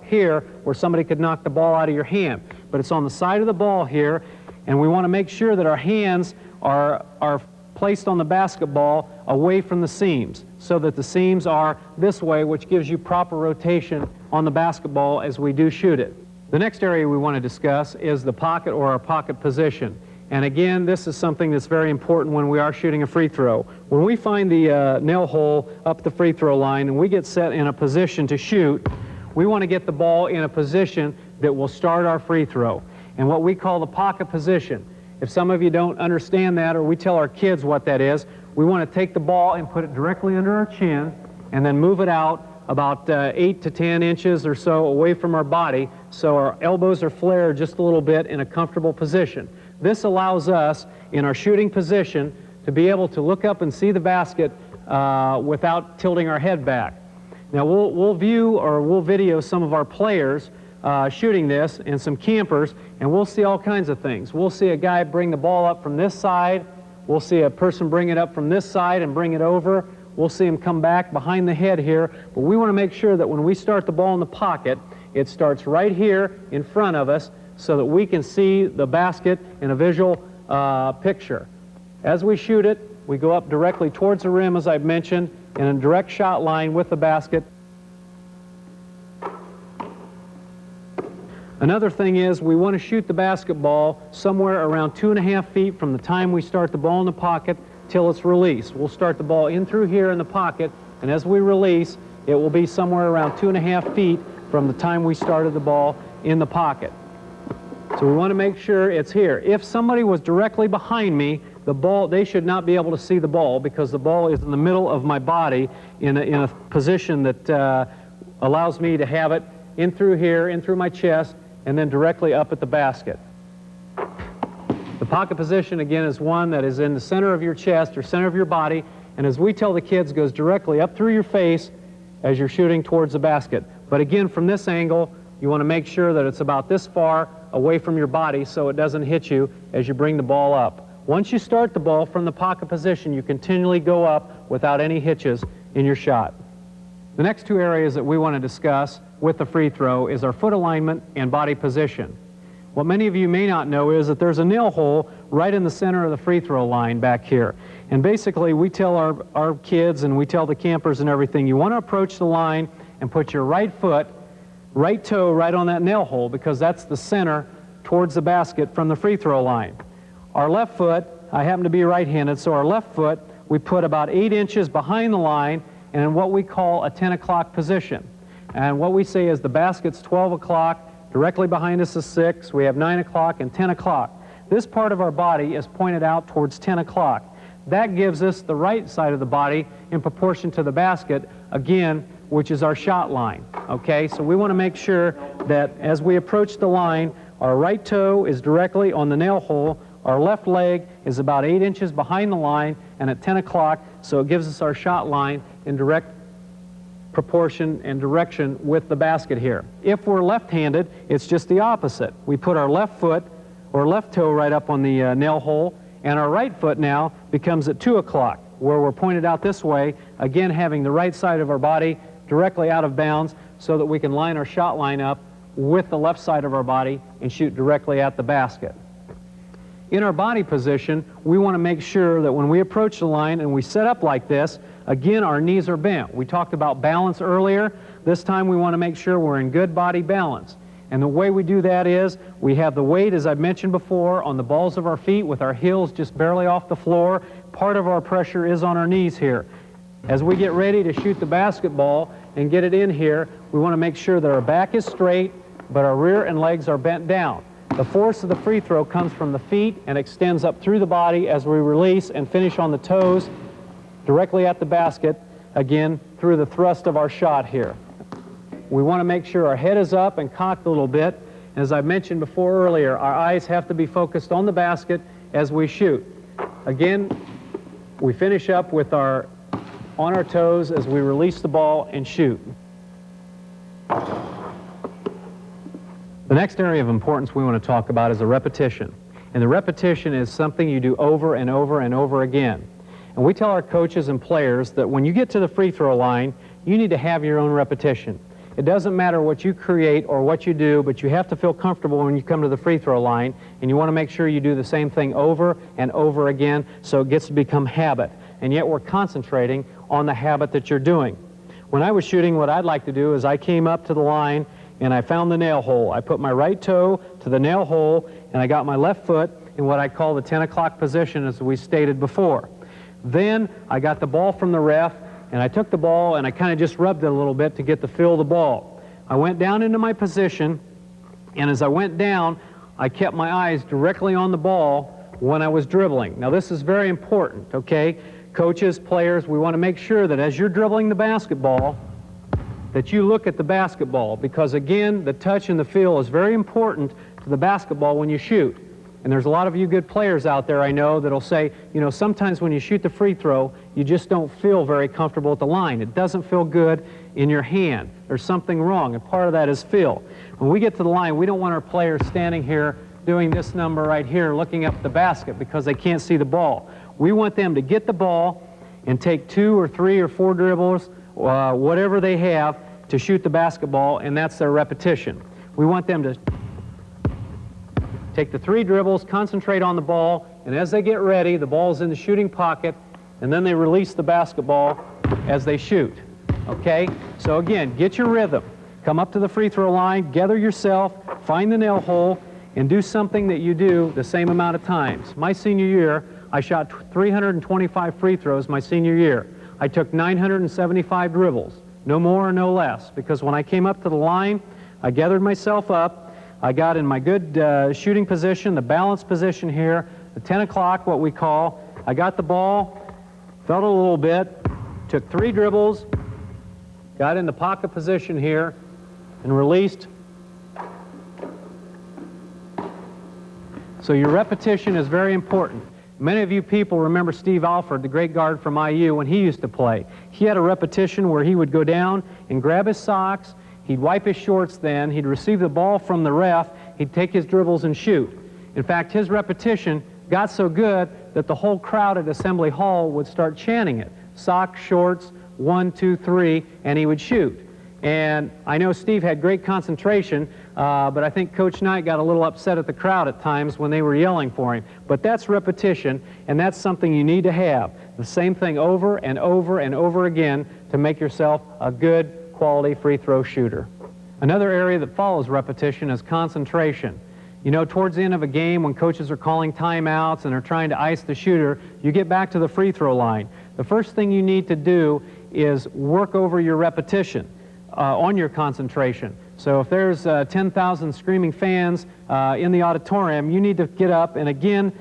here where somebody could knock the ball out of your hand. But it's on the side of the ball here, and we want to make sure that our hands are placed on the basketball away from the seams, so that the seams are this way, which gives you proper rotation on the basketball as we do shoot it. The next area we want to discuss is the pocket, or our pocket position. And again, this is something that's very important when we are shooting a free throw. When we find the nail hole up the free throw line and we get set in a position to shoot, we want to get the ball in a position that will start our free throw, and what we call the pocket position. If some of you don't understand that, or we tell our kids what that is, we want to take the ball and put it directly under our chin and then move it out about 8 to 10 inches or so away from our body, so our elbows are flared just a little bit in a comfortable position. This allows us, in our shooting position, to be able to look up and see the basket without tilting our head back. Now we'll view, or we'll video some of our players shooting this, and some campers, and we'll see all kinds of things. We'll see a guy bring the ball up from this side. We'll see a person bring it up from this side and bring it over. We'll see him come back behind the head here. But we want to make sure that when we start the ball in the pocket, it starts right here in front of us so that we can see the basket in a visual picture. As we shoot it, we go up directly towards the rim, as I've mentioned, in a direct shot line with the basket. Another thing is, we want to shoot the basketball somewhere around 2.5 feet from the time we start the ball in the pocket till it's released. We'll start the ball in through here in the pocket, and as we release, it will be somewhere around 2.5 feet from the time we started the ball in the pocket. So we want to make sure it's here. If somebody was directly behind me, the ball, they should not be able to see the ball, because the ball is in the middle of my body in a position that allows me to have it in through here, in through my chest, and then directly up at the basket. The pocket position, again, is one that is in the center of your chest or center of your body, and as we tell the kids, goes directly up through your face as you're shooting towards the basket. But again, from this angle, you want to make sure that it's about this far away from your body so it doesn't hit you as you bring the ball up. Once you start the ball from the pocket position, you continually go up without any hitches in your shot. The next two areas that we want to discuss with the free throw is our foot alignment and body position. What many of you may not know is that there's a nail hole right in the center of the free throw line back here. And basically, we tell our kids, and we tell the campers and everything, you want to approach the line and put your right foot, right toe right on that nail hole, because that's the center towards the basket from the free throw line. Our left foot, I happen to be right-handed, so our left foot we put about 8 inches behind the line and in what we call a 10 o'clock position. And what we say is the basket's 12 o'clock, directly behind us is 6, we have 9 o'clock and 10 o'clock. This part of our body is pointed out towards 10 o'clock. That gives us the right side of the body in proportion to the basket, again, which is our shot line. Okay, so we want to make sure that as we approach the line, our right toe is directly on the nail hole, our left leg is about 8 inches behind the line and at 10 o'clock, so it gives us our shot line in direct proportion and direction with the basket here. If we're left-handed, it's just the opposite. We put our left foot or left toe right up on the nail hole, and our right foot now becomes at 2 o'clock, where we're pointed out this way, again having the right side of our body directly out of bounds so that we can line our shot line up with the left side of our body and shoot directly at the basket. In our body position, we want to make sure that when we approach the line and we set up like this, again, our knees are bent. We talked about balance earlier. This time we want to make sure we're in good body balance. And the way we do that is we have the weight, as I've mentioned before, on the balls of our feet with our heels just barely off the floor. Part of our pressure is on our knees here. As we get ready to shoot the basketball and get it in here, we want to make sure that our back is straight, but our rear and legs are bent down. The force of the free throw comes from the feet and extends up through the body as we release and finish on the toes directly at the basket, again, through the thrust of our shot here. We want to make sure our head is up and cocked a little bit. As I mentioned before earlier, our eyes have to be focused on the basket as we shoot. Again, we finish up with on our toes as we release the ball and shoot. The next area of importance we want to talk about is a repetition. And the repetition is something you do over and over and over again. And we tell our coaches and players that when you get to the free throw line, you need to have your own repetition. It doesn't matter what you create or what you do, but you have to feel comfortable when you come to the free throw line, and you want to make sure you do the same thing over and over again so it gets to become habit. And yet we're concentrating on the habit that you're doing. When I was shooting, what I'd like to do is I came up to the line and I found the nail hole. I put my right toe to the nail hole and I got my left foot in what I call the 10 o'clock position, as we stated before. Then I got the ball from the ref and I took the ball and I kind of just rubbed it a little bit to get the feel of the ball. I went down into my position, and as I went down, I kept my eyes directly on the ball when I was dribbling. Now this is very important, okay? Coaches, players, we want to make sure that as you're dribbling the basketball, that you look at the basketball, because again, the touch and the feel is very important to the basketball when you shoot. And there's a lot of you good players out there, I know, that'll say, you know, sometimes when you shoot the free throw, you just don't feel very comfortable at the line. It doesn't feel good in your hand. There's something wrong, and part of that is feel. When we get to the line, we don't want our players standing here doing this number right here, looking up the basket because they can't see the ball. We want them to get the ball and take 2 or 3 or 4 dribbles, whatever they have, to shoot the basketball, and that's their repetition. We want them to take the 3 dribbles, concentrate on the ball, and as they get ready, the ball's in the shooting pocket, and then they release the basketball as they shoot. Okay? So again, get your rhythm. Come up to the free throw line, gather yourself, find the nail hole, and do something that you do the same amount of times. My senior year, I shot 325 free throws my senior year. I took 975 dribbles, no more or no less, because when I came up to the line, I gathered myself up, I got in my good shooting position, the balanced position here, the 10 o'clock, what we call. I got the ball, felt it a little bit, took 3 dribbles, got in the pocket position here, and released. So your repetition is very important. Many of you people remember Steve Alford, the great guard from IU, when he used to play. He had a repetition where he would go down and grab his socks, he'd wipe his shorts then, he'd receive the ball from the ref, he'd take his dribbles and shoot. In fact, his repetition got so good that the whole crowd at Assembly Hall would start chanting it. Socks, shorts, 1, 2, 3, and he would shoot. And I know Steve had great concentration, but I think Coach Knight got a little upset at the crowd at times when they were yelling for him. But that's repetition, and that's something you need to have. The same thing over and over and over again to make yourself a good quality free throw shooter. Another area that follows repetition is concentration. You know, towards the end of a game when coaches are calling timeouts and are trying to ice the shooter, you get back to the free throw line. The first thing you need to do is work over your repetition. On your concentration. So if there's 10,000 screaming fans in the auditorium, you need to get up and again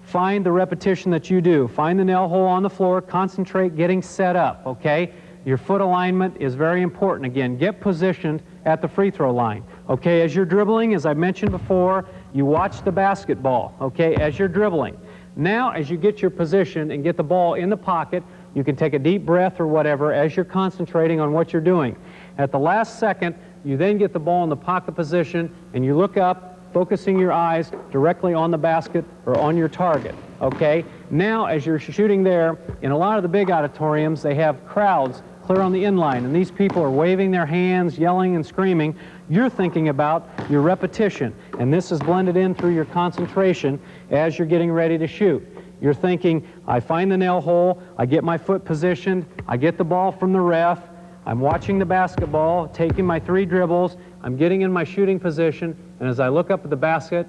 find the repetition that you do. Find the nail hole on the floor, concentrate getting set up, okay? Your foot alignment is very important. Again, get positioned at the free throw line. Okay, as you're dribbling, as I mentioned before, you watch the basketball, okay, as you're dribbling. Now, as you get your position and get the ball in the pocket, you can take a deep breath or whatever as you're concentrating on what you're doing. At the last second, you then get the ball in the pocket position and you look up, focusing your eyes directly on the basket or on your target, okay? Now, as you're shooting there, in a lot of the big auditoriums, they have crowds clear on the inline, and these people are waving their hands, yelling and screaming. You're thinking about your repetition, and this is blended in through your concentration as you're getting ready to shoot. You're thinking, I find the nail hole, I get my foot positioned, I get the ball from the ref, I'm watching the basketball, taking my 3 dribbles, I'm getting in my shooting position, and as I look up at the basket,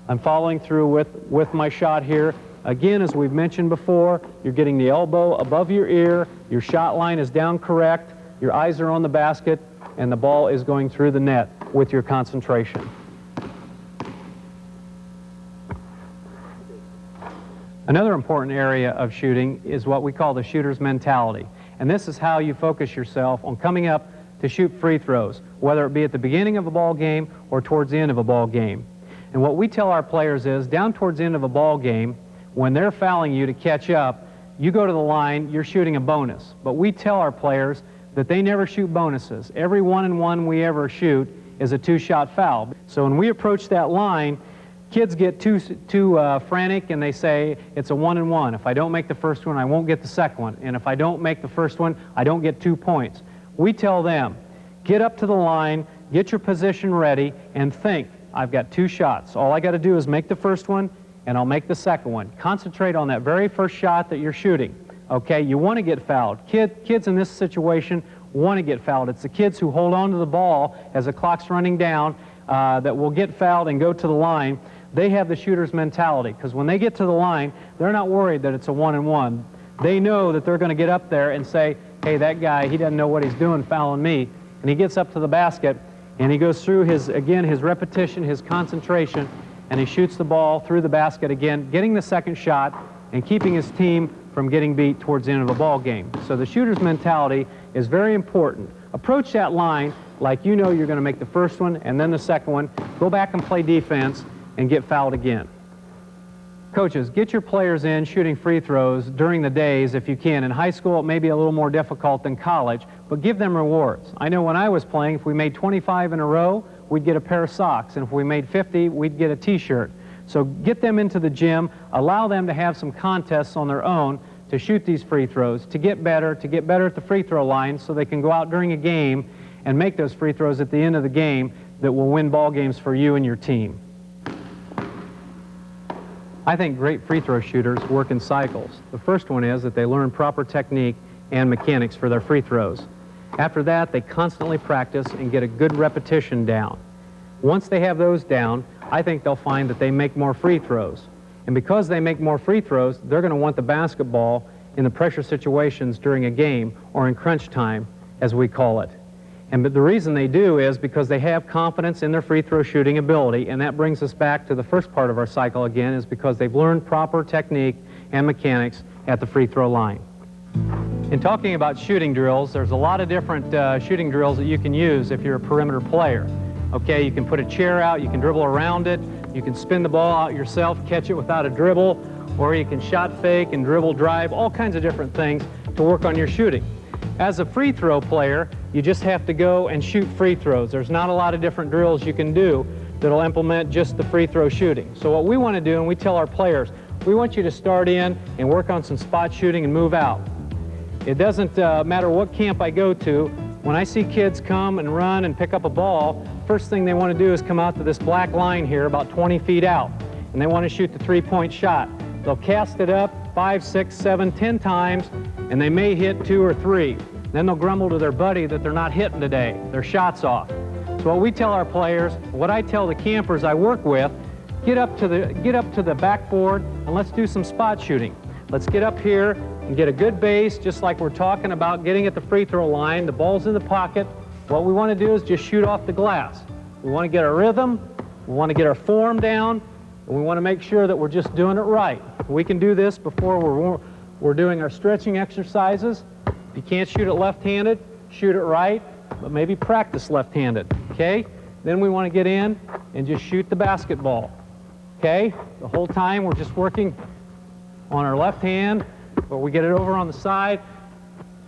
I'm following through with my shot here. Again, as we've mentioned before, you're getting the elbow above your ear, your shot line is down correct, your eyes are on the basket, and the ball is going through the net with your concentration. Another important area of shooting is what we call the shooter's mentality. And this is how you focus yourself on coming up to shoot free throws, whether it be at the beginning of a ball game or towards the end of a ball game. And what we tell our players is, down towards the end of a ball game, when they're fouling you to catch up, you go to the line, you're shooting a bonus. But we tell our players that they never shoot bonuses. Every 1-and-1 we ever shoot is a 2-shot foul. So when we approach that line, kids get too frantic and they say it's a 1-and-1. If I don't make the first one, I won't get the second one. And if I don't make the first one, I don't get 2 points. We tell them, Get up to the line, get your position ready, and think, I've got 2 shots. All I got to do is make the first one, and I'll make the second one. Concentrate on that very first shot that you're shooting. Okay, you want to get fouled. Kids in this situation want to get fouled. It's the kids who hold on to the ball as the clock's running down that will get fouled and go to the line. They have the shooter's mentality, because when they get to the line, they're not worried that it's a 1-and-1. They know that they're going to get up there and say, hey, that guy, he doesn't know what he's doing fouling me. And he gets up to the basket, and he goes through his repetition, his concentration, and he shoots the ball through the basket again, getting the second shot and keeping his team from getting beat towards the end of a ball game. So the shooter's mentality is very important. Approach that line like you know you're going to make the first one and then the second one. Go back and play defense and get fouled again. Coaches, get your players in shooting free throws during the days if you can. In high school, it may be a little more difficult than college, but give them rewards. I know when I was playing, if we made 25 in a row, we'd get a pair of socks, and if we made 50, we'd get a t-shirt. So get them into the gym, allow them to have some contests on their own to shoot these free throws, to get better at the free throw line so they can go out during a game and make those free throws at the end of the game that will win ball games for you and your team. I think great free throw shooters work in cycles. The first one is that they learn proper technique and mechanics for their free throws. After that, they constantly practice and get a good repetition down. Once they have those down, I think they'll find that they make more free throws. And because they make more free throws, they're going to want the basketball in the pressure situations during a game, or in crunch time, as we call it. But the reason they do is because they have confidence in their free throw shooting ability, and that brings us back to the first part of our cycle again, is because they've learned proper technique and mechanics at the free throw line. In talking about shooting drills, there's a lot of different shooting drills that you can use if you're a perimeter player. Okay, you can put a chair out, you can dribble around it, you can spin the ball out yourself, catch it without a dribble, or you can shot fake and dribble drive, all kinds of different things to work on your shooting. As a free throw player, you just have to go and shoot free throws. There's not a lot of different drills you can do that'll implement just the free throw shooting. So what we want to do, and we tell our players, we want you to start in and work on some spot shooting and move out. It doesn't matter what camp I go to. When I see kids come and run and pick up a ball, first thing they want to do is come out to this black line here about 20 feet out, and they want to shoot the three-point shot. They'll cast it up 5, 6, 7, 10 times, and they may hit 2 or 3. Then they'll grumble to their buddy that they're not hitting today. Their shot's off. So what we tell our players, what I tell the campers I work with, get up to the backboard and let's do some spot shooting. Let's get up here and get a good base, just like we're talking about getting at the free throw line. The ball's in the pocket. What we want to do is just shoot off the glass. We want to get our rhythm, we want to get our form down, and we want to make sure that we're just doing it right. We can do this before we're doing our stretching exercises. If you can't shoot it left-handed, shoot it right, but maybe practice left-handed, okay? Then we want to get in and just shoot the basketball, okay? The whole time we're just working on our left hand, but we get it over on the side,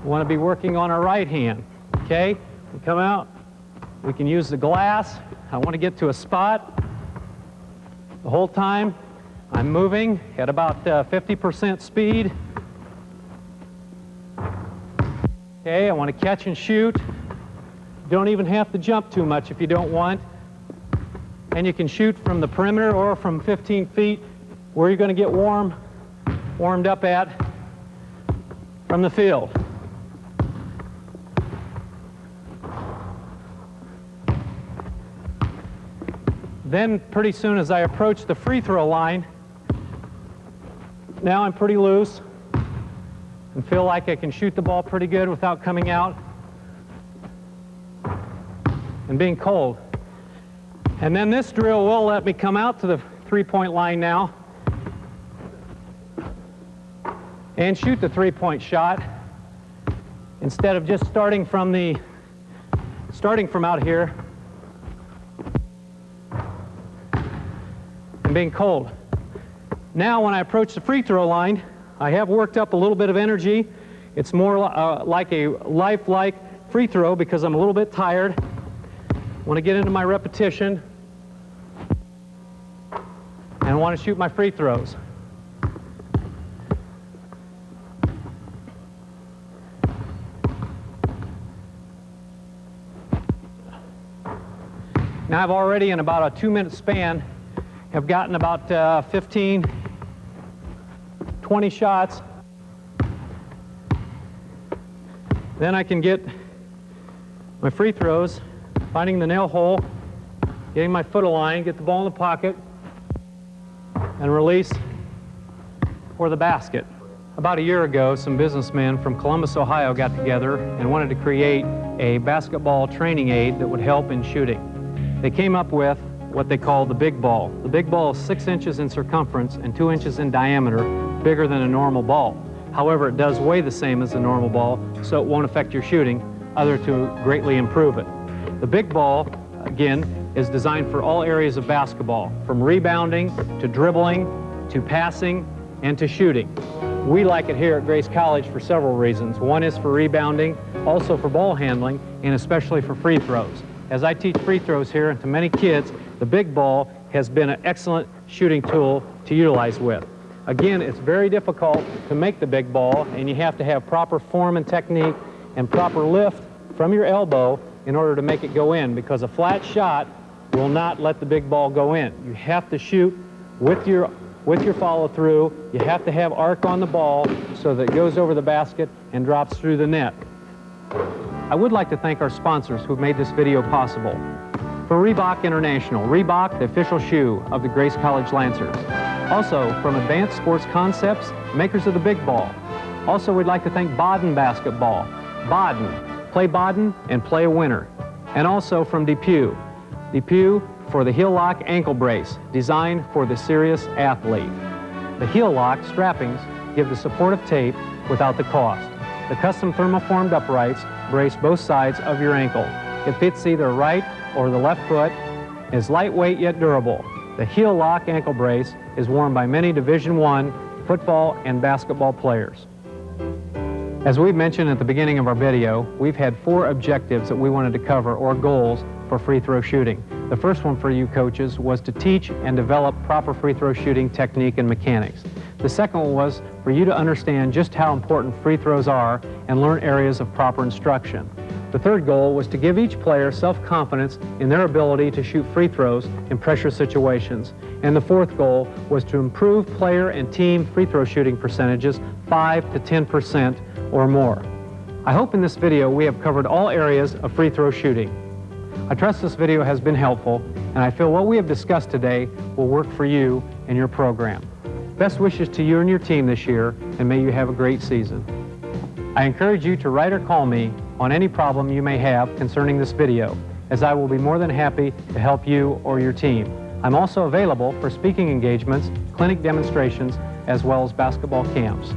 we want to be working on our right hand, okay? We come out, we can use the glass. I want to get to a spot. The whole time I'm moving at about 50% speed. Okay, I want to catch and shoot. Don't even have to jump too much if you don't want. And you can shoot from the perimeter or from 15 feet where you're going to get warmed up at from the field. Then pretty soon as I approach the free throw line, now I'm pretty loose and feel like I can shoot the ball pretty good without coming out and being cold. And then this drill will let me come out to the three-point line now and shoot the three-point shot instead of just starting from out here and being cold. Now when I approach the free throw line, I have worked up a little bit of energy. It's more like a lifelike free throw because I'm a little bit tired. I want to get into my repetition and I want to shoot my free throws. Now I've already, in about a 2-minute span, have gotten about 15, 20 shots. Then I can get my free throws, finding the nail hole, getting my foot aligned, get the ball in the pocket, and release for the basket. About a year ago, some businessmen from Columbus, Ohio got together and wanted to create a basketball training aid that would help in shooting. They came up with what they call the big ball. The big ball is 6 inches in circumference and 2 inches in diameter, bigger than a normal ball. However, it does weigh the same as a normal ball, so it won't affect your shooting, other to greatly improve it. The big ball, again, is designed for all areas of basketball, from rebounding to dribbling to passing and to shooting. We like it here at Grace College for several reasons. One is for rebounding, also for ball handling, and especially for free throws. As I teach free throws here, and to many kids, the big ball has been an excellent shooting tool to utilize with. Again, it's very difficult to make the big ball, and you have to have proper form and technique and proper lift from your elbow in order to make it go in, because a flat shot will not let the big ball go in. You have to shoot with your follow-through. You have to have arc on the ball so that it goes over the basket and drops through the net. I would like to thank our sponsors who've made this video possible. For Reebok International, Reebok, the official shoe of the Grace College Lancers. Also, from Advanced Sports Concepts, makers of the big ball. Also, we'd like to thank Baden Basketball. Baden, play Baden and play a winner. And also from DePuy. DePuy for the heel lock ankle brace, designed for the serious athlete. The heel lock strappings give the supportive tape without the cost. The custom thermoformed uprights brace both sides of your ankle. It fits either right or the left foot, is lightweight yet durable. The heel lock ankle brace is worn by many Division I football and basketball players. As we mentioned at the beginning of our video, we've had 4 objectives that we wanted to cover, or goals, for free throw shooting. The first one for you coaches was to teach and develop proper free throw shooting technique and mechanics. The second one was for you to understand just how important free throws are and learn areas of proper instruction. The third goal was to give each player self-confidence in their ability to shoot free throws in pressure situations. And the fourth goal was to improve player and team free throw shooting percentages 5 to 10% or more. I hope in this video we have covered all areas of free throw shooting. I trust this video has been helpful, and I feel what we have discussed today will work for you and your program. Best wishes to you and your team this year, and may you have a great season. I encourage you to write or call me on any problem you may have concerning this video, as I will be more than happy to help you or your team. I'm also available for speaking engagements, clinic demonstrations, as well as basketball camps.